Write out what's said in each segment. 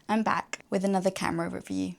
I'm back with another camera review.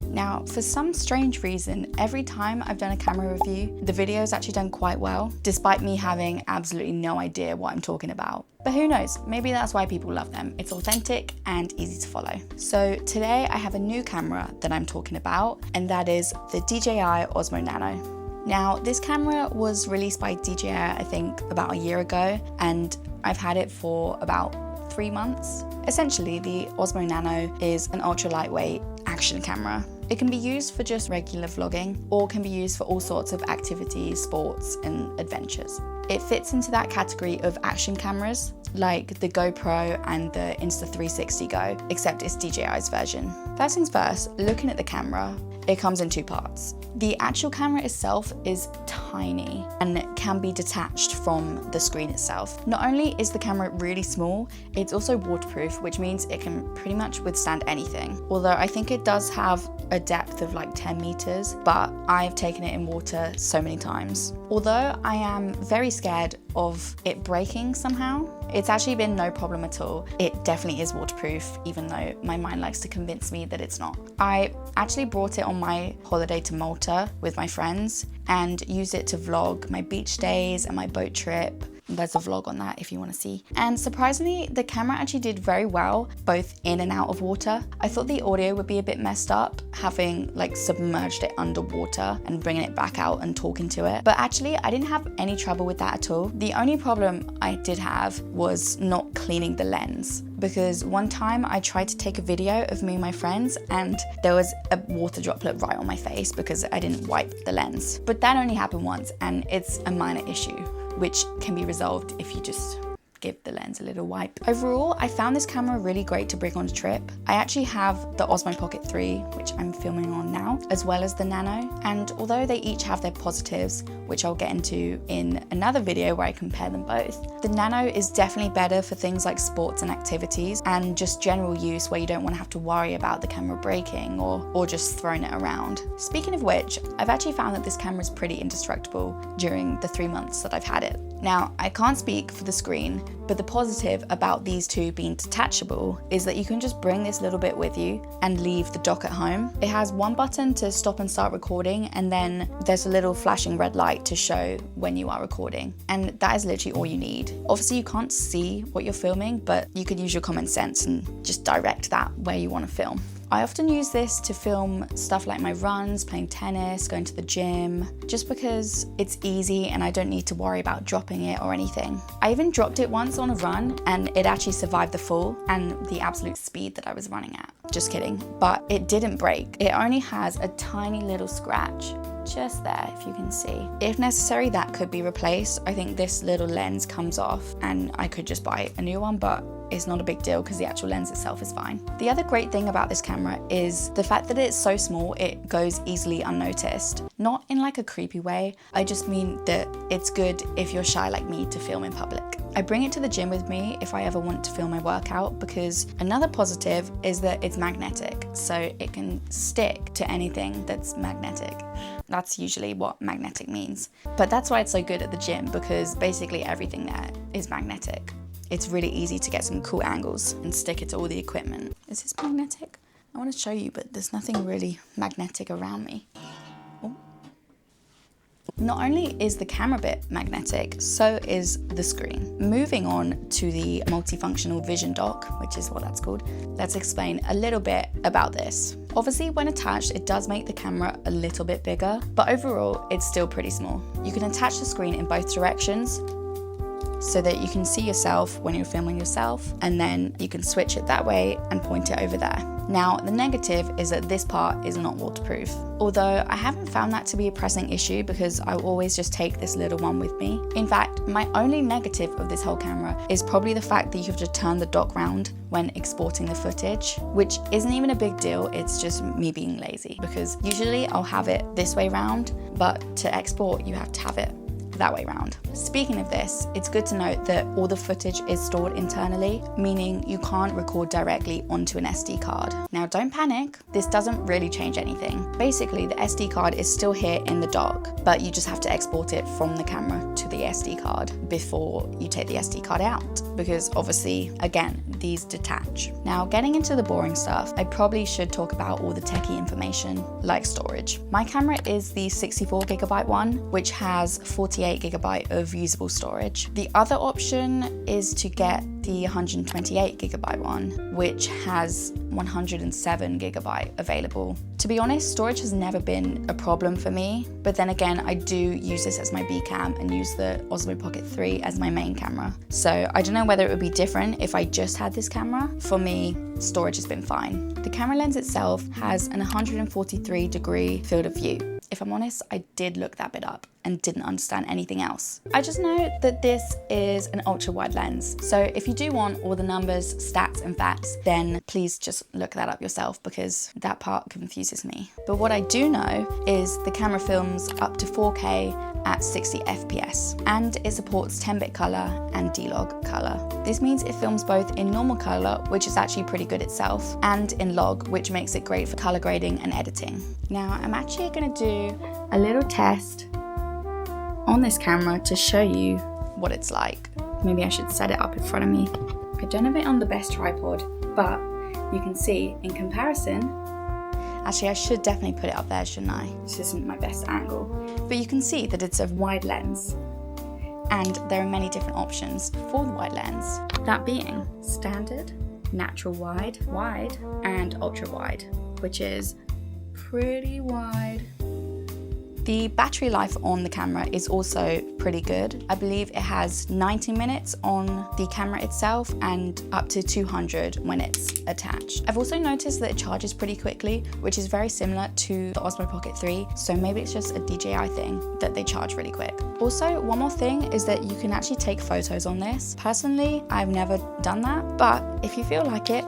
Now, for some strange reason, every time I've done a camera review, the video's actually done quite well, despite me having absolutely no idea what I'm talking about. But who knows, maybe that's why people love them. It's authentic and easy to follow. So today I have a new camera that I'm talking about, and that is the DJI Osmo Nano. Now, this camera was released by DJI, I think, about a year ago, and I've had it for about 3 months. Essentially, the Osmo Nano is an ultra lightweight action camera. It can be used for just regular vlogging or can be used for all sorts of activities, sports and adventures. It fits into that category of action cameras like the GoPro and the Insta360 Go, except it's DJI's version. First things first, looking at the camera, it comes in 2 parts. The actual camera itself is tiny and can be detached from the screen itself. Not only is the camera really small, it's also waterproof, which means it can pretty much withstand anything. Although I think it does have a depth of like 10 meters, but I've taken it in water so many times. Although I am very scared of it breaking somehow, it's actually been no problem at all. It definitely is waterproof, even though my mind likes to convince me that it's not. I actually brought it on my holiday to Malta with my friends and used it to vlog my beach days and my boat trip. There's a vlog on that if you want to see. And surprisingly, the camera actually did very well, both in and out of water. I thought the audio would be a bit messed up, having like submerged it underwater and bringing it back out and talking to it. But actually, I didn't have any trouble with that at all. The only problem I did have was not cleaning the lens, because one time I tried to take a video of me and my friends and there was a water droplet right on my face because I didn't wipe the lens. But that only happened once and it's a minor issue, which can be resolved if you just give the lens a little wipe. Overall, I found this camera really great to bring on a trip. I actually have the Osmo Pocket 3, which I'm filming on now, as well as the Nano. And although they each have their positives, which I'll get into in another video where I compare them both, the Nano is definitely better for things like sports and activities and just general use where you don't want to have to worry about the camera breaking or just throwing it around. Speaking of which, I've actually found that this camera is pretty indestructible during the 3 months that I've had it. Now, I can't speak for the screen, but the positive about these two being detachable is that you can just bring this little bit with you and leave the dock at home. It has one button to stop and start recording, and then there's a little flashing red light to show when you are recording. And that is literally all you need. Obviously, you can't see what you're filming, but you could use your common sense and just direct that where you want to film. I often use this to film stuff like my runs, playing tennis, going to the gym, just because it's easy and I don't need to worry about dropping it or anything. I even dropped it once on a run and it actually survived the fall and the absolute speed that I was running at. Just kidding, but it didn't break. It only has a tiny little scratch just there, if you can see. If necessary, that could be replaced. I think this little lens comes off and I could just buy a new one, but it's not a big deal because the actual lens itself is fine. The other great thing about this camera is the fact that it's so small, it goes easily unnoticed. Not in like a creepy way, I just mean that it's good if you're shy like me to film in public. I bring it to the gym with me if I ever want to film my workout, because another positive is that it's magnetic, so it can stick to anything that's magnetic. That's usually what magnetic means. But that's why it's so good at the gym, because basically everything there is magnetic. It's really easy to get some cool angles and stick it to all the equipment. Is this magnetic? I want to show you, but there's nothing really magnetic around me. Oh. Not only is the camera bit magnetic, so is the screen. Moving on to the multifunctional vision dock, which is what that's called, let's explain a little bit about this. Obviously, when attached, it does make the camera a little bit bigger, but overall, it's still pretty small. You can attach the screen in both directions, so that you can see yourself when you're filming yourself, and then you can switch it that way and point it over there. Now, the negative is that this part is not waterproof. Although I haven't found that to be a pressing issue because I always just take this little one with me. In fact, my only negative of this whole camera is probably the fact that you have to turn the dock round when exporting the footage, which isn't even a big deal, it's just me being lazy, because usually I'll have it this way round, but to export you have to have it that way around. Speaking of this, it's good to note that all the footage is stored internally, meaning you can't record directly onto an SD card. Now don't panic, this doesn't really change anything. Basically, the SD card is still here in the dock, but you just have to export it from the camera to the SD card before you take the SD card out, because obviously, again, these detach. Now, getting into the boring stuff, I probably should talk about all the techie information, like storage. My camera is the 64GB one, which has 48GB of usable storage. The other option is to get the 128GB one, which has 107GB available. To be honest, storage has never been a problem for me, but then again, I do use this as my B cam and use the Osmo Pocket 3 as my main camera. So I don't know whether it would be different if I just had this camera. For me, storage has been fine. The camera lens itself has an 143-degree field of view. If I'm honest, I did look that bit up and didn't understand anything else. I just know that this is an ultra wide lens. So if you do want all the numbers, stats and facts, then please just look that up yourself, because that part confuses me. But what I do know is the camera films up to 4K at 60 FPS, and it supports 10-bit color and D-Log color. This means it films both in normal color, which is actually pretty good itself, and in log, which makes it great for color grading and editing. Now, I'm actually gonna do a little test on this camera to show you what it's like. Maybe I should set it up in front of me. I don't have it on the best tripod, but you can see in comparison. Actually, I should definitely put it up there, shouldn't I? This isn't my best angle. But you can see that it's a wide lens, and there are many different options for the wide lens. That being standard, natural wide, wide, and ultra wide, which is pretty wide. The battery life on the camera is also pretty good. I believe it has 90 minutes on the camera itself and up to 200 when it's attached. I've also noticed that it charges pretty quickly, which is very similar to the Osmo Pocket 3, so maybe it's just a DJI thing that they charge really quick. Also, one more thing is that you can actually take photos on this. Personally, I've never done that, but if you feel like it,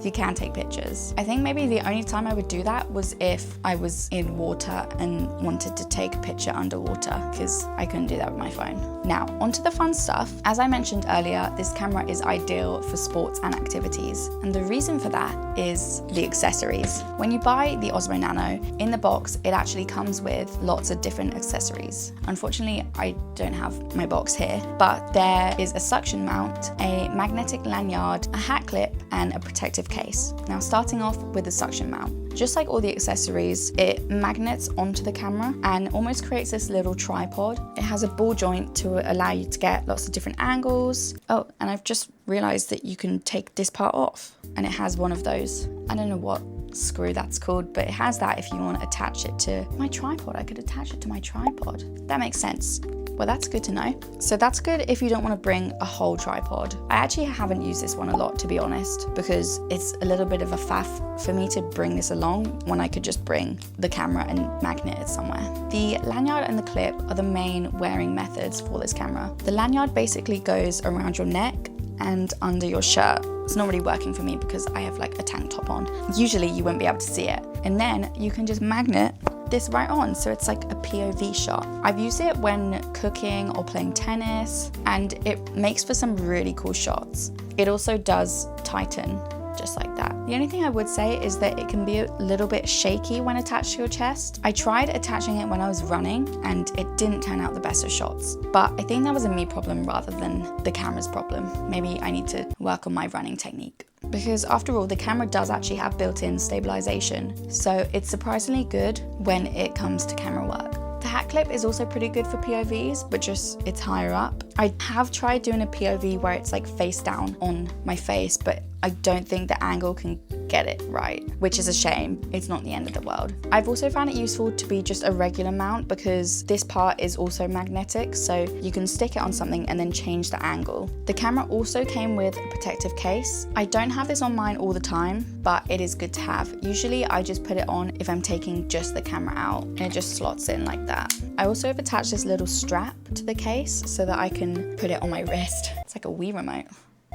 you can take pictures. I think maybe the only time I would do that was if I was in water and wanted to take a picture underwater, because I couldn't do that with my phone. Now, onto the fun stuff. As I mentioned earlier, this camera is ideal for sports and activities, and the reason for that is the accessories. When you buy the Osmo Nano, in the box, it actually comes with lots of different accessories. Unfortunately, I don't have my box here, but there is a suction mount, a magnetic lanyard, a hat clip, and a protective case. Now, starting off with the suction mount. Just like all the accessories, it magnets onto the camera and almost creates this little tripod. It has a ball joint to allow you to get lots of different angles. Oh, and I've just realized that you can take this part off, and it has one of those. I don't know what screw that's called, but it has that if you want to attach it to my tripod. I could attach it to my tripod. That makes sense. Well, that's good to know. So that's good if you don't want to bring a whole tripod. I actually haven't used this one a lot, to be honest, because it's a little bit of a faff for me to bring this along when I could just bring the camera and magnet it somewhere. The lanyard and the clip are the main wearing methods for this camera. The lanyard basically goes around your neck and under your shirt. It's not really working for me because I have like a tank top on. Usually you won't be able to see it. And then you can just magnet this right on, so it's like a POV shot. I've used it when cooking or playing tennis, and it makes for some really cool shots. It also does tighten, just like that. The only thing I would say is that it can be a little bit shaky when attached to your chest. I tried attaching it when I was running, and it didn't turn out the best of shots. But I think that was a me problem rather than the camera's problem. Maybe I need to work on my running technique. Because after all, the camera does actually have built-in stabilization, so it's surprisingly good when it comes to camera work. The hat clip is also pretty good for POVs, but just it's higher up. I have tried doing a POV where it's like face down on my face, but I don't think the angle can get it right, which is a shame. It's not the end of the world. I've also found it useful to be just a regular mount because this part is also magnetic, so you can stick it on something and then change the angle. The camera also came with a protective case. I don't have this on mine all the time, but it is good to have. Usually I just put it on if I'm taking just the camera out, and it just slots in like that. I also have attached this little strap to the case so that I can put it on my wrist. It's like a Wii remote.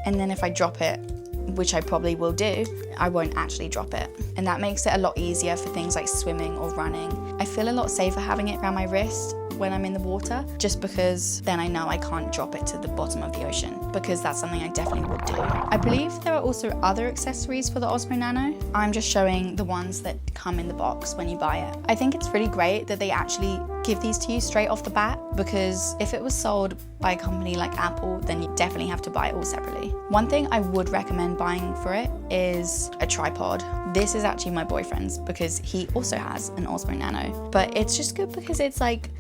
And then if I drop it, which I probably will do, I won't actually drop it. And that makes it a lot easier for things like swimming or running. I feel a lot safer having it around my wrist when I'm in the water, just because then I know I can't drop it to the bottom of the ocean, because that's something I definitely would do. I believe there are also other accessories for the Osmo Nano. I'm just showing the ones that come in the box when you buy it. I think it's really great that they actually give these to you straight off the bat, because if it was sold by a company like Apple, then you definitely have to buy it all separately. One thing I would recommend buying for it is a tripod. This is actually my boyfriend's because he also has an Osmo Nano, but it's just good because it's like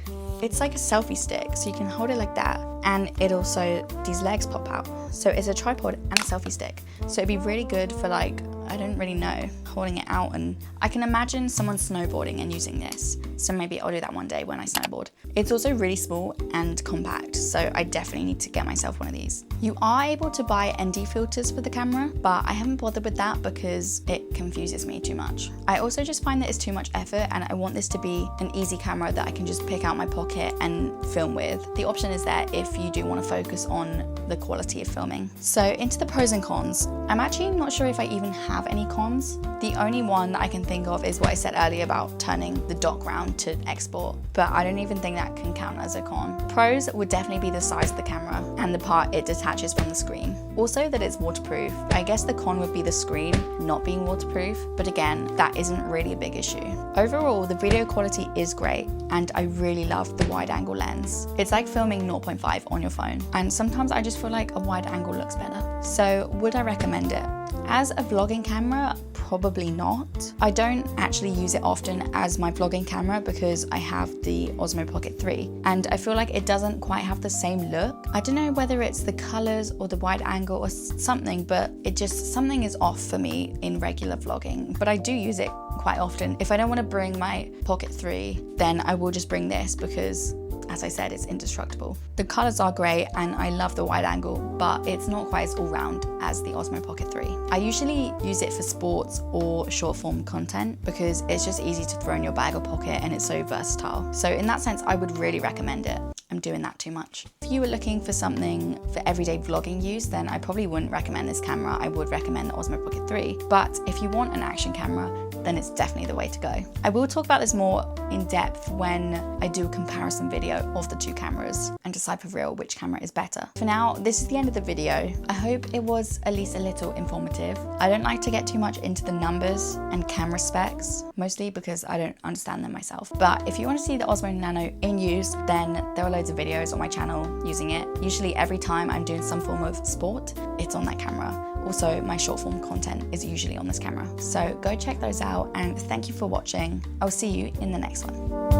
a selfie stick, so you can hold it like that, and it also, these legs pop out. So it's a tripod and a selfie stick. So it'd be really good for, like, I don't really know, holding it out, and I can imagine someone snowboarding and using this. So maybe I'll do that one day when I snowboard. It's also really small and compact, so I definitely need to get myself one of these. You are able to buy ND filters for the camera, but I haven't bothered with that because it confuses me too much. I also just find that it's too much effort, and I want this to be an easy camera that I can just pick out my pocket and film with. The option is there if you do want to focus on the quality of filming. So into the pros and cons. I'm actually not sure if I even have any cons. The only one that I can think of is what I said earlier about turning the dock round to export, but I don't even think that can count as a con. Pros would definitely be the size of the camera and the part it detaches from the screen. Also that it's waterproof. I guess the con would be the screen not being waterproof, but again, that isn't really a big issue. Overall, the video quality is great, and I really love the wide angle lens. It's like filming 0.5 on your phone, and sometimes I just feel like a wide angle looks better. So would I recommend it? As a vlogging camera, probably not. I don't actually use it often as my vlogging camera because I have the Osmo Pocket 3, and I feel like it doesn't quite have the same look. I don't know whether it's the colors or the wide angle or something, but something is off for me in regular vlogging, but I do use it quite often. If I don't want to bring my Pocket 3, then I will just bring this because, as I said, it's indestructible. The colors are great and I love the wide angle, but it's not quite as all-round as the Osmo Pocket 3. I usually use it for sports or short form content because it's just easy to throw in your bag or pocket and it's so versatile. So in that sense, I would really recommend it. I'm doing that too much. If you were looking for something for everyday vlogging use, then I probably wouldn't recommend this camera. I would recommend the Osmo Pocket 3. But if you want an action camera, then it's definitely the way to go. I will talk about this more in depth when I do a comparison video of the two cameras and decide for real which camera is better. For now, this is the end of the video. I hope it was at least a little informative. I don't like to get too much into the numbers and camera specs, mostly because I don't understand them myself. But if you want to see the Osmo Nano in use, then there are loads of videos on my channel using it. Usually every time I'm doing some form of sport, it's on that camera. Also, my short form content is usually on this camera. So go check those out, and thank you for watching. I'll see you in the next one.